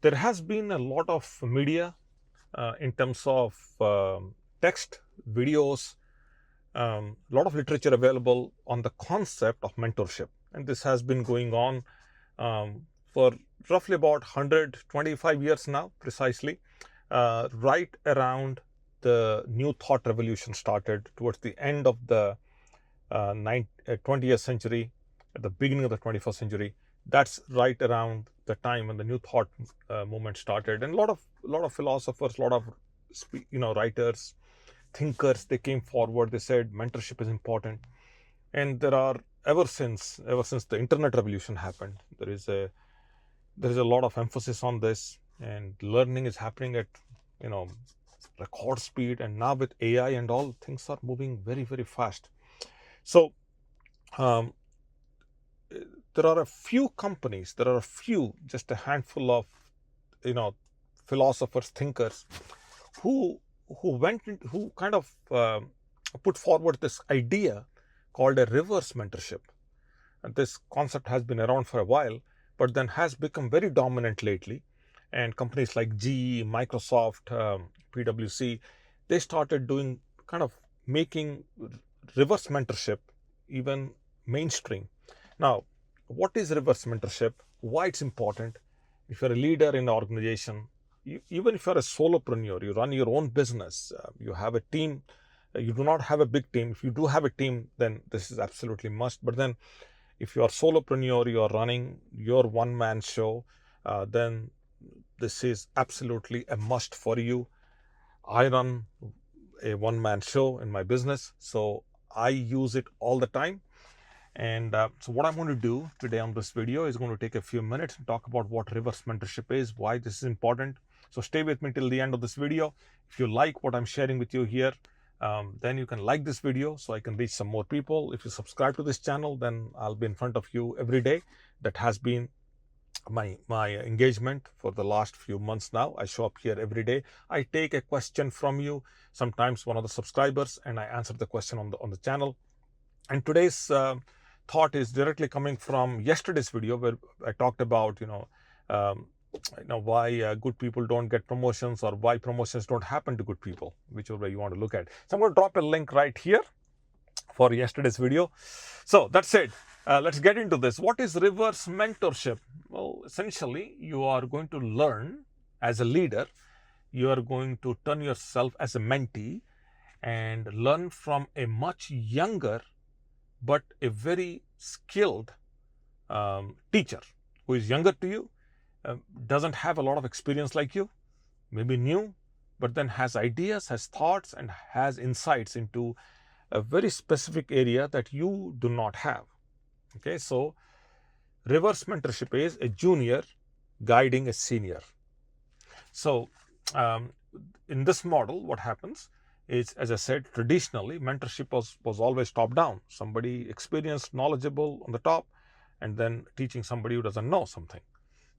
There has been a lot of media in terms of text, videos, a lot of literature available on the concept of mentorship. And this has been going on for roughly about 125 years now, precisely, right around the New Thought Revolution started towards the end of the 20th century, at the beginning of the 21st century. That's right around the time when the New Thought movement started, and a lot of philosophers, a lot of writers, thinkers, they came forward. They said mentorship is important, and there are ever since the internet revolution happened, there is a lot of emphasis on this, and learning is happening at record speed. And now with AI and all, things are moving very, very fast. So um, there are a few companies, just a handful of philosophers, thinkers, who kind of put forward this idea called a reverse mentorship. And this concept has been around for a while, but then has become very dominant lately. And companies like GE, Microsoft, PwC, they started doing making reverse mentorship even mainstream. Now, what is reverse mentorship? Why it's important? If you're a leader in an organization, even if you're a solopreneur, you run your own business, you have a team, you do not have a big team. If you do have a team, then this is absolutely must. But then if you are solopreneur, you are running your one-man show, then this is absolutely a must for you. I run a one-man show in my business, so I use it all the time. And so what I'm going to do today on this video is going to take a few minutes and talk about what reverse mentorship is, why this is important. So stay with me till the end of this video. If you like what I'm sharing with you here, then you can like this video so I can reach some more people. If you subscribe to this channel, then I'll be in front of you every day. That has been my engagement for the last few months now. I show up here every day. I take a question from you, sometimes one of the subscribers, and I answer the question on the channel. And today's thought is directly coming from yesterday's video, where I talked about why good people don't get promotions, or why promotions don't happen to good people, whichever way you want to look at it. So I'm going to drop a link right here for yesterday's video. So that's it. Let's get into this. What is reverse mentorship? Well, essentially, you are going to learn as a leader. You are going to turn yourself as a mentee and learn from a much younger but a very skilled teacher who is younger to you, doesn't have a lot of experience like you, maybe new, but then has ideas, has thoughts, and has insights into a very specific area that you do not have. Okay, so reverse mentorship is a junior guiding a senior. So in this model, what happens is, as I said, traditionally mentorship was always top down. Somebody experienced, knowledgeable on the top, and then teaching somebody who doesn't know something.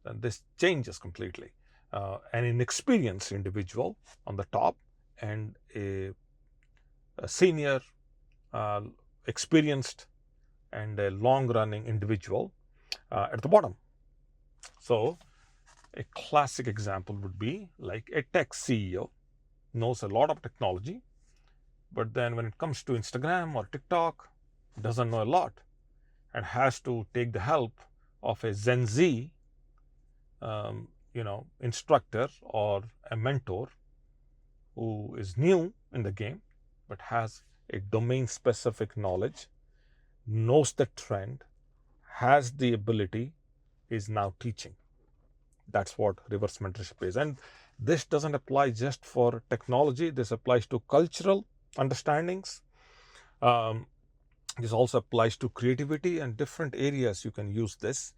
And this changes completely. An inexperienced individual on the top, and a senior, experienced, and a long-running individual at the bottom. So a classic example would be like a tech CEO, knows a lot of technology, but then when it comes to Instagram or TikTok, doesn't know a lot, and has to take the help of a Gen Z instructor or a mentor who is new in the game but has a domain specific knowledge, knows the trend, has the ability, is now teaching. That's what reverse mentorship is. And this doesn't apply just for technology. This applies to cultural understandings. This also applies to creativity and different areas you can use this.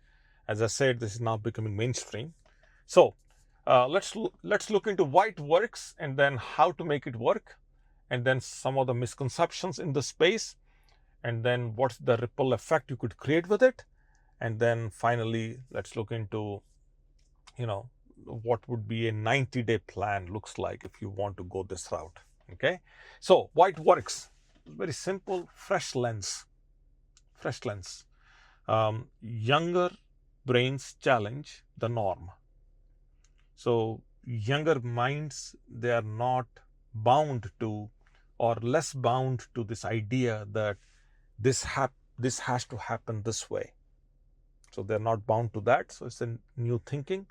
As I said, this is now becoming mainstream. So let's look into why it works, and then how to make it work, and then some of the misconceptions in the space, and then what's the ripple effect you could create with it. And then finally, let's look into what would be a 90-day plan looks like if you want to go this route. Okay, so why it works? Very simple. Fresh lens. Younger brains challenge the norm. So younger minds, they are not bound to, or less bound to, this idea that this has to happen this way. So they're not bound to that. So it's a new thinking,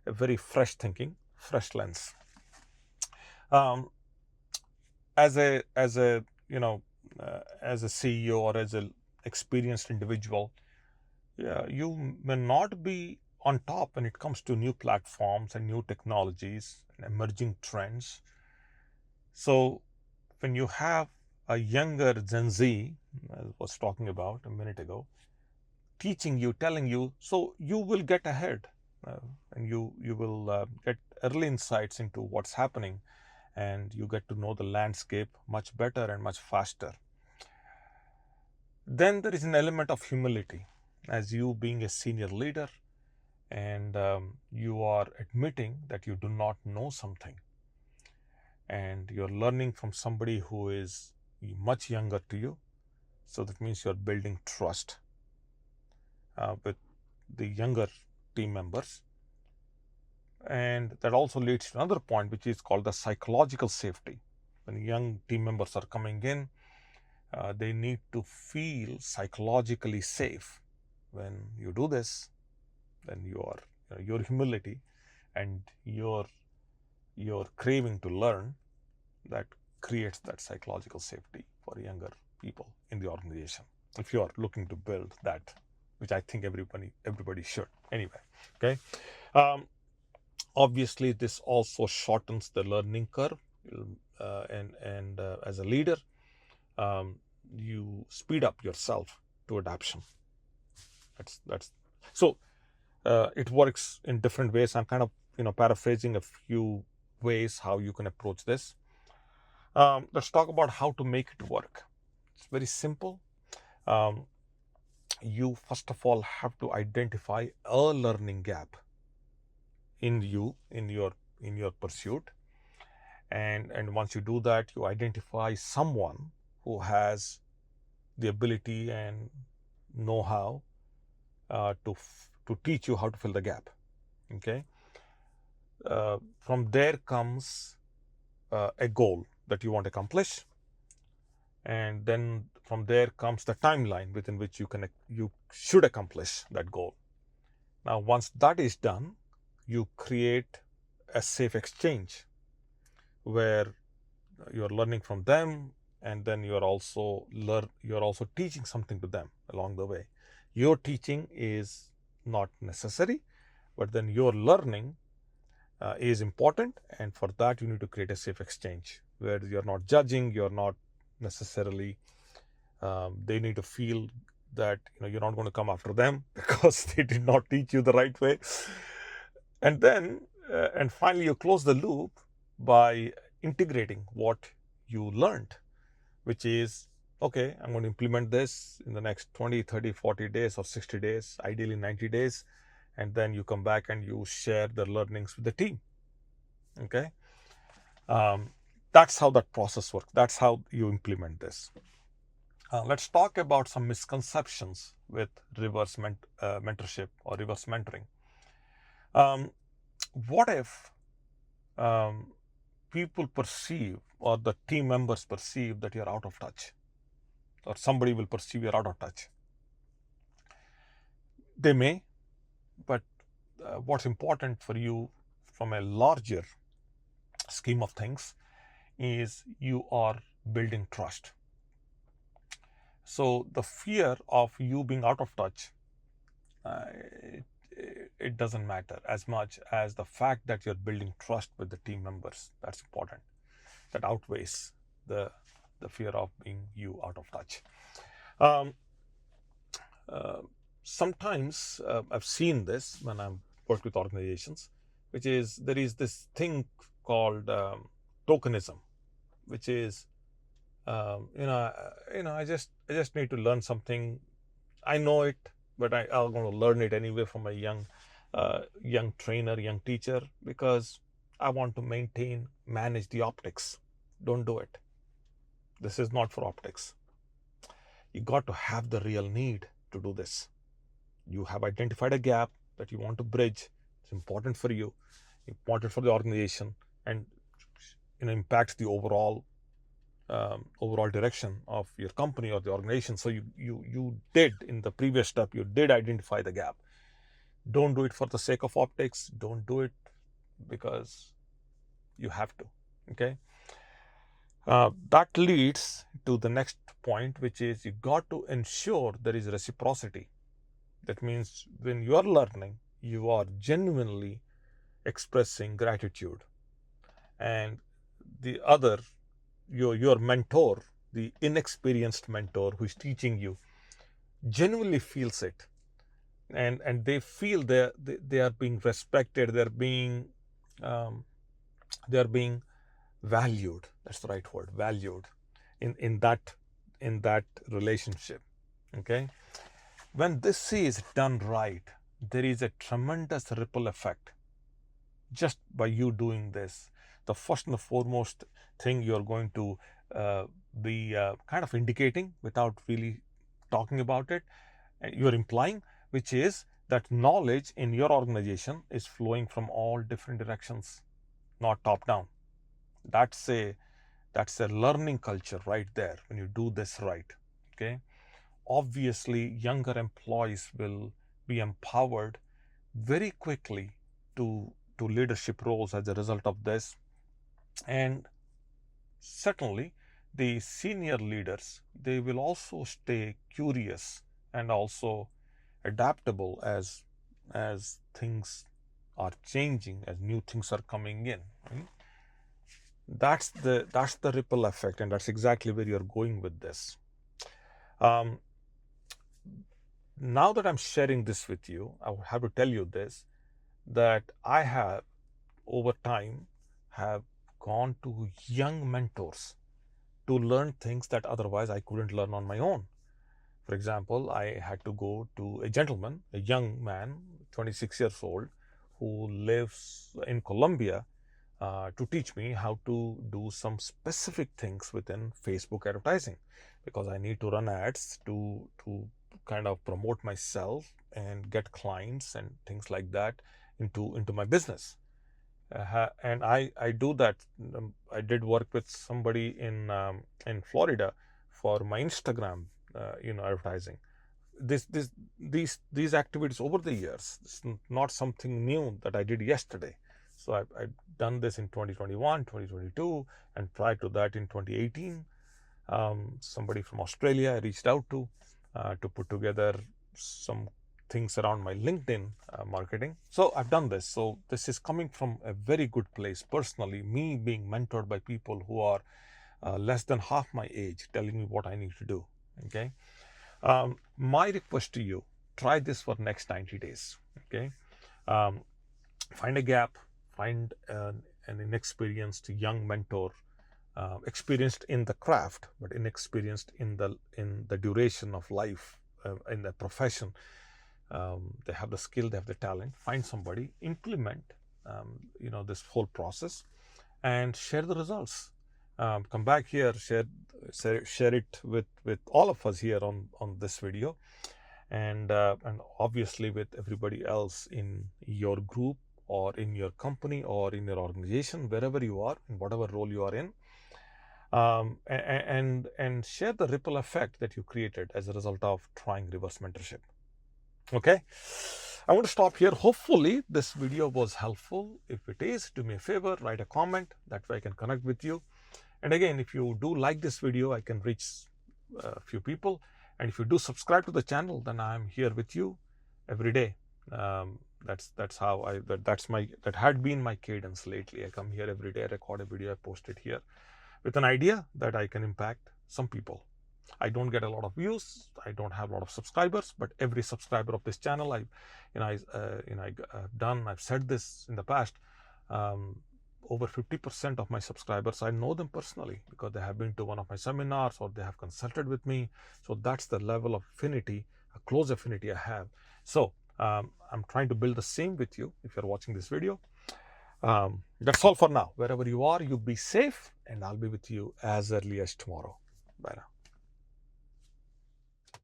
a very fresh thinking, fresh lens. Um, as a as a CEO or as an experienced individual, yeah, you may not be on top when it comes to new platforms and new technologies and emerging trends. So when you have a younger Gen Z, I was talking about a minute ago, teaching you, telling you, so you will get ahead, uh, and you will get early insights into what's happening, and you get to know the landscape much better and much faster. Then there is an element of humility, as you being a senior leader, and you are admitting that you do not know something, and you're learning from somebody who is much younger to you. So that means you're building trust with the younger team members. And that also leads to another point, which is called the psychological safety. When young team members are coming in, they need to feel psychologically safe. When you do this, then your humility and your craving to learn, that creates that psychological safety for younger people in the organization. If you are looking to build that, which I think everybody should anyway. Okay. Um, Obviously, this also shortens the learning curve, and as a leader, um, you speed up yourself to adoption. That's so. It works in different ways. I'm kind of paraphrasing a few ways how you can approach this. Let's talk about how to make it work. It's very simple. Um, you first of all have to identify a learning gap in your pursuit, and once you do that, you identify someone who has the ability and know-how to teach you how to fill the gap. Okay. From there comes a goal that you want to accomplish, and then from there comes the timeline within which you should accomplish that goal. Now, once that is done, you create a safe exchange where you're learning from them, and then you're also teaching something to them along the way. Your teaching is not necessary, but then your learning is important, and for that you need to create a safe exchange where you're not judging, you're not necessarily they need to feel that you're not going to come after them because they did not teach you the right way. And then and finally you close the loop by integrating what you learned, which is, okay, I'm going to implement this in the next 20, 30, 40 days or 60 days, ideally 90 days. And then you come back and you share the learnings with the team. Okay. That's how that process works. That's how you implement this. Let's talk about some misconceptions with reverse mentorship or reverse mentoring. What if people perceive, or the team members perceive, that you're out of touch, or somebody will perceive you're out of touch? They may, but what's important for you from a larger scheme of things is you are building trust. So the fear of you being out of touch, it doesn't matter as much as the fact that you're building trust with the team members. That's important. That outweighs the fear of being you out of touch. Sometimes I've seen this when I've worked with organizations, which is there is this thing called tokenism, which is I just need to learn something. I know it, but I'm going to learn it anyway from a young trainer, young teacher, because I want to manage the optics. Don't do it. This is not for optics. You got to have the real need to do this. You have identified a gap that you want to bridge. It's important for you. important for the organization, and impacts the overall direction of your company or the organization. So you did, in the previous step, you did identify the gap. Don't do it for the sake of optics. Don't do it because you have to. Okay. That leads to the next point, which is you got to ensure there is reciprocity. That means when you are learning, you are genuinely expressing gratitude, and the other, your mentor, the inexperienced mentor who is teaching you, genuinely feels it, and they feel they are being respected, um, they are being valued. That's the right word, valued, in that relationship. Okay. When this is done right, there is a tremendous ripple effect just by you doing this. The first and the foremost thing you're going to be kind of indicating without really talking about it, you're implying, which is that knowledge in your organization is flowing from all different directions, not top down. That's a learning culture right there when you do this right. Okay. Obviously, younger employees will be empowered very quickly to leadership roles as a result of this, and certainly the senior leaders, they will also stay curious and also adaptable as things are changing, as new things are coming in. Right? That's the ripple effect, and that's exactly where you're going with this. Now that I'm sharing this with you, I would have to tell you this, that I have over time have gone to young mentors to learn things that otherwise I couldn't learn on my own. For example, I had to go to a gentleman, a young man, 26 years old, who lives in Colombia, to teach me how to do some specific things within Facebook advertising, because I need to run ads to kind of promote myself and get clients and things like that into my business. And I do that. I did work with somebody in Florida for my Instagram, advertising. These activities over the years. It's not something new that I did yesterday. So I've done this in 2021, 2022, and prior to that in 2018. Somebody from Australia I reached out to put together some things around my LinkedIn marketing. So I've done this. So this is coming from a very good place personally, me being mentored by people who are less than half my age, telling me what I need to do. Okay. My request to you, try this for next 90 days. Okay. Find a gap, find an inexperienced young mentor, experienced in the craft but inexperienced in the duration of life, in the profession. They have the skill, they have the talent. Find somebody, implement this whole process, and share the results. Come back here, share it with all of us here on this video, and obviously with everybody else in your group or in your company or in your organization, wherever you are, in whatever role you are in. And share the ripple effect that you created as a result of trying reverse mentorship. Okay, I want to stop here. Hopefully this video was helpful. If it is, do me a favor, write a comment. That way I can connect with you. And again, if you do like this video, I can reach a few people. And if you do subscribe to the channel, then I'm here with you every day. That's how that had been my cadence lately. I come here every day, I record a video, I post it here, with an idea that I can impact some people. I don't get a lot of views, I don't have a lot of subscribers, but every subscriber of this channel, I've said this in the past, over 50% of my subscribers, I know them personally because they have been to one of my seminars or they have consulted with me. So that's the level of affinity, a close affinity I have. So I'm trying to build the same with you if you're watching this video. That's all for now. Wherever you are, you be safe, and I'll be with you as early as tomorrow. Bye now.